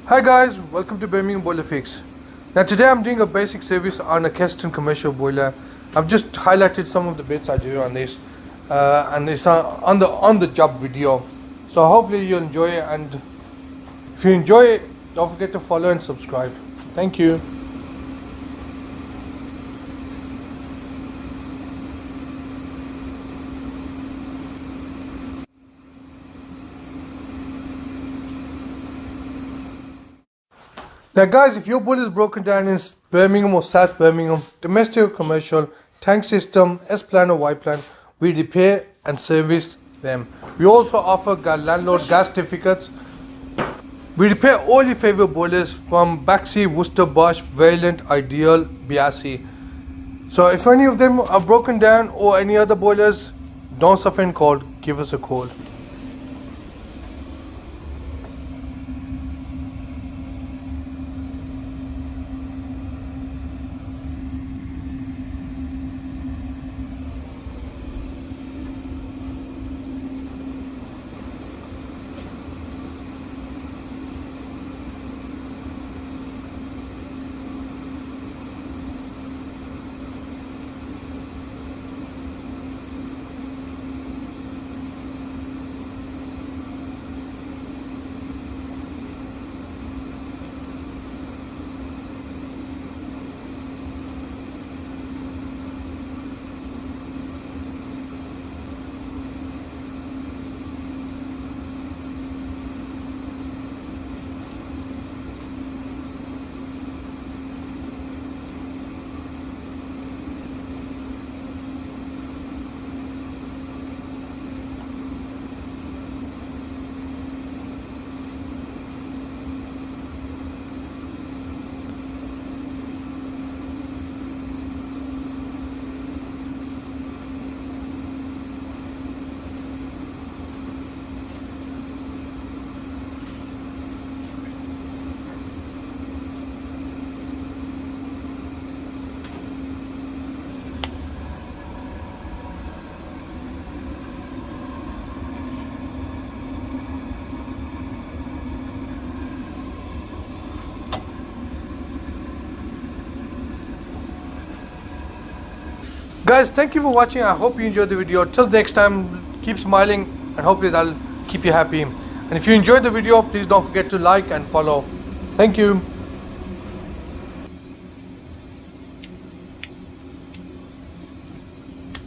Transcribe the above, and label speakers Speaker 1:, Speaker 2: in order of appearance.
Speaker 1: Hi guys, welcome to Birmingham Boiler Fix. Now today I'm doing a basic service on a Keston Commercial boiler. I've just highlighted some of the bits I do on this, and it's on the job video. So hopefully you enjoy it, and if you enjoy it, don't forget to follow and subscribe. Thank you. Now guys, if your boiler is broken down in Birmingham or South Birmingham, domestic or commercial, tank system, S-plan or Y-plan, we repair and service them. We also offer landlord gas certificates. We repair all your favorite boilers from baxi, wocesterbosch, vaillant, ideal, Biasi. So if any of them are broken down or any other boilers, don't suffer in cold, give us a call. Guys, thank you for watching. I hope you enjoyed the video. Till next time, keep smiling and hopefully that'll keep you happy. And if you enjoyed the video, please don't forget to like and follow. Thank you.